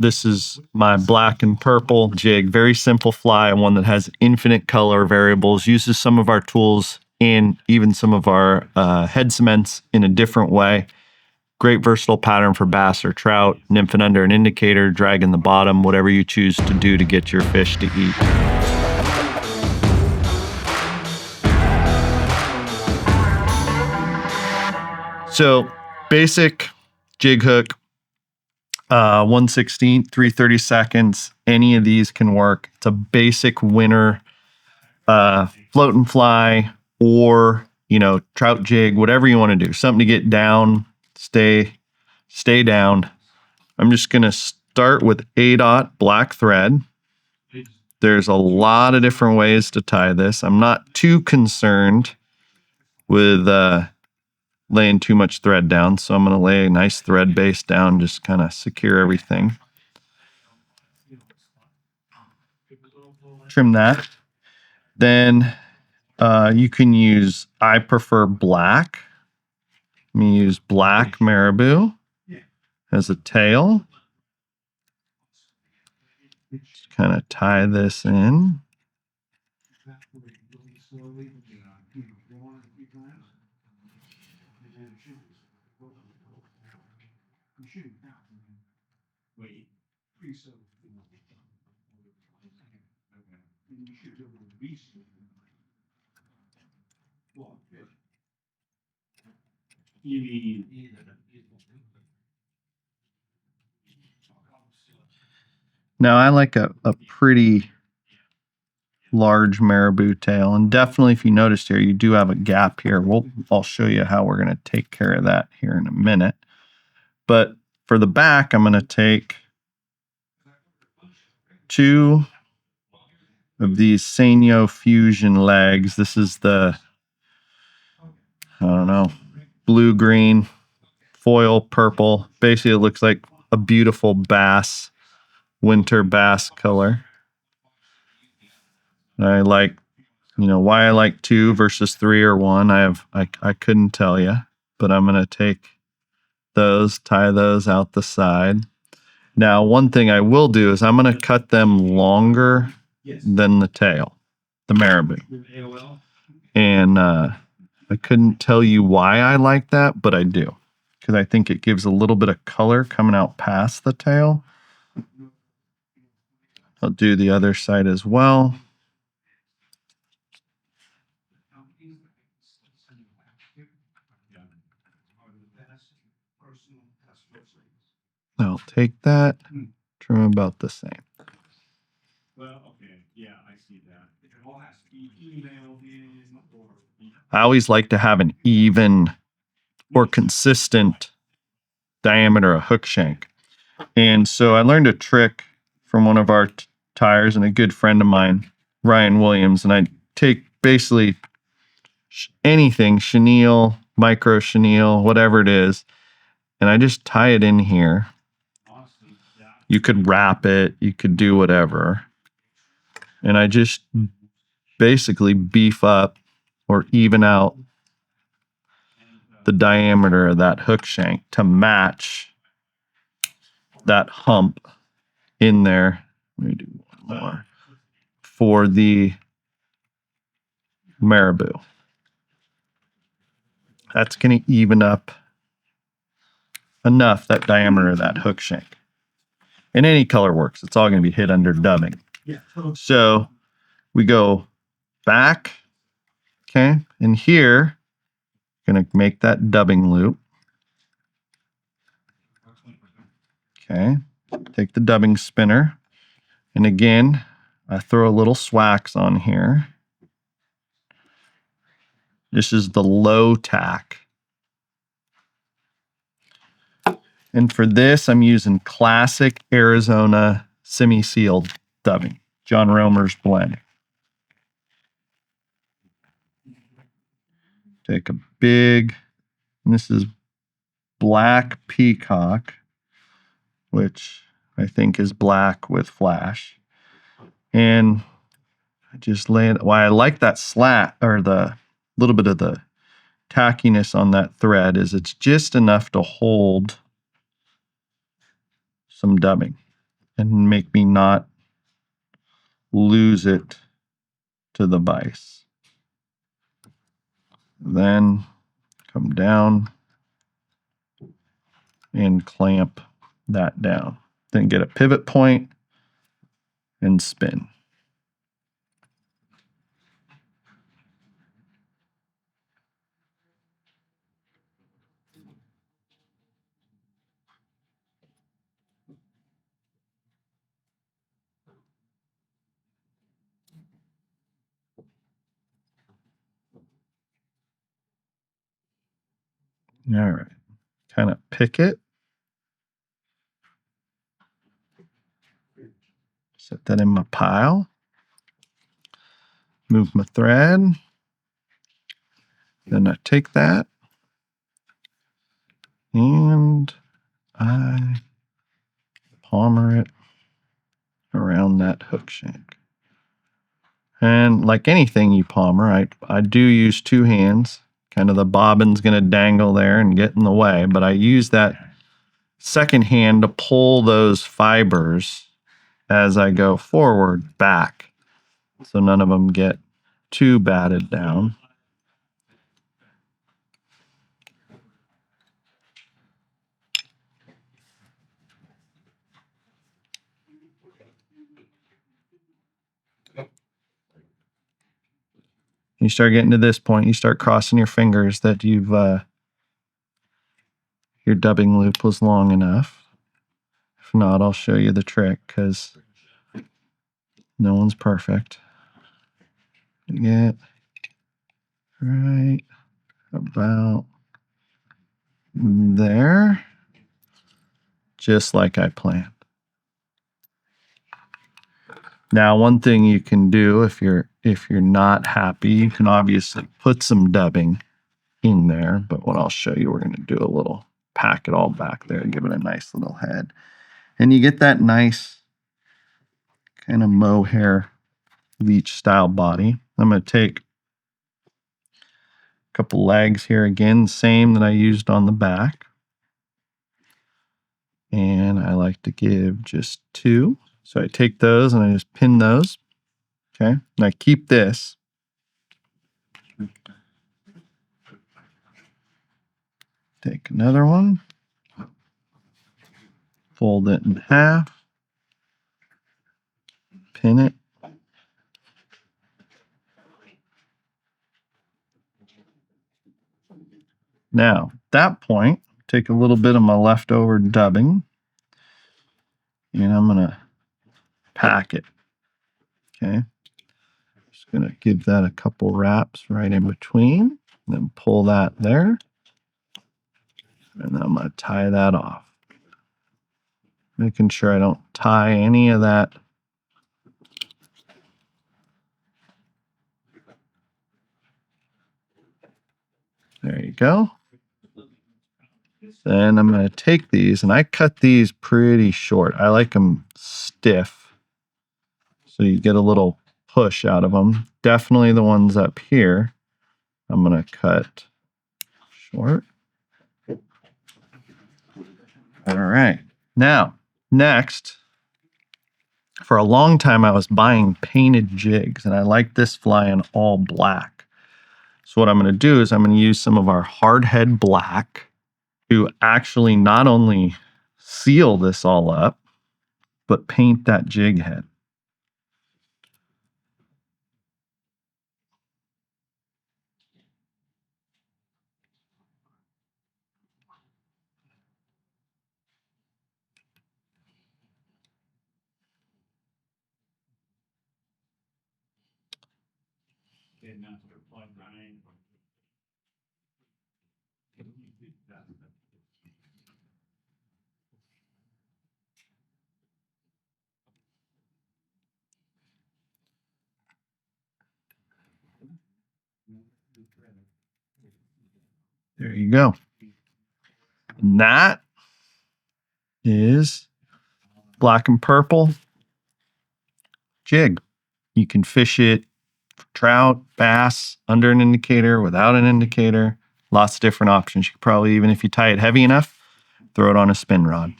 This is my black and purple jig. Very simple fly, one that has infinite color variables, uses some of our tools and even some of our head cements in a different way. Great versatile pattern for bass or trout, nymphing under an indicator, dragging the bottom, whatever you choose to do to get your fish to eat. So basic jig hook, 1/16, 3/32, any of these can work. It's a basic winter float and fly or, trout jig, whatever you want to do. Something to get down, stay down. I'm just going to start with 8/0 black thread. There's a lot of different ways to tie this. I'm not too concerned with laying too much thread down, so I'm going to lay a nice thread base down, just kind of secure everything. Trim that. Then you can use, I prefer black. Let me use black marabou as a tail. Just kind of tie this in. Now I like a pretty large marabou tail, and definitely if you noticed here, you do have a gap here. I'll show you how we're going to take care of that here in a minute. But for the back, I'm going to take 2 of these Sanyo Fusion legs. This is the, blue-green, foil purple. Basically, it looks like a beautiful bass, winter bass color. I like, why I like 2 versus 3 or 1. I couldn't tell you, but I'm going to take those, tie those out the side. Now, one thing I will do is I'm going to cut them longer than the tail, the marabou. And I couldn't tell you why I like that, but I do, because I think it gives a little bit of color coming out past the tail. I'll do the other side as well. I'll take that, trim about the same. I always like to have an even or consistent diameter of hook shank. And so I learned a trick from one of our tires and a good friend of mine, Ryan Williams, and I take basically anything, chenille, micro chenille, whatever it is, and I just tie it in here. You could wrap it, you could do whatever. And I just basically beef up or even out the diameter of that hook shank to match that hump in there. Let me do one more for the marabou. That's going to even up enough that diameter of that hook shank. And any color works. It's all going to be hit under dubbing. So we go back, okay? And here, going to make that dubbing loop. Okay, take the dubbing spinner. And again, I throw a little swax on here. This is the low tack. And for this, I'm using classic Arizona semi-sealed dubbing, John Romer's blend. Take a big, and this is black peacock, which I think is black with flash. And I just lay it, why I like that slat, or the little bit of the tackiness on that thread, is it's just enough to hold some dubbing. and make me not lose it to the vise. Then come down and clamp that down. Then get a pivot point and spin. All right, kind of pick it. Set that in my pile. Move my thread. Then I take that and I palmer it around that hook shank. And like anything you palmer, I do use two hands. Kind of the bobbin's going to dangle there and get in the way, but I use that second hand to pull those fibers as I go forward back, so none of them get too batted down. You start getting to this point, you start crossing your fingers that you've your dubbing loop was long enough. If not, I'll show you the trick because no one's perfect. Get right about there, just like I planned. Now, one thing you can do if you're not happy, you can obviously put some dubbing in there, but what I'll show you, we're going to do a little pack it all back there, give it a nice little head. And you get that nice kind of mohair leech style body. I'm going to take a couple legs here again, same that I used on the back. And I like to give just two. So I take those and I just pin those. Okay. And I keep this. Take another one. Fold it in half. Pin it. Now, at that point, take a little bit of my leftover dubbing and I'm going to pack it. Okay. Just going to give that a couple wraps right in between, then pull that there. And then I'm going to tie that off. Making sure I don't tie any of that there you go. Then I'm going to take these, and I cut these pretty short. I like them stiff, so you get a little push out of them. Definitely the ones up here, I'm going to cut short. All right. Now, next, for a long time, I was buying painted jigs, and I like this fly in all black. So what I'm going to do is I'm going to use some of our hardhead black to actually not only seal this all up, but paint that jig head. There you go. And that is black and purple jig. You can fish it for trout, bass, under an indicator, without an indicator. Lots of different options. You could probably, even if you tie it heavy enough, throw it on a spin rod.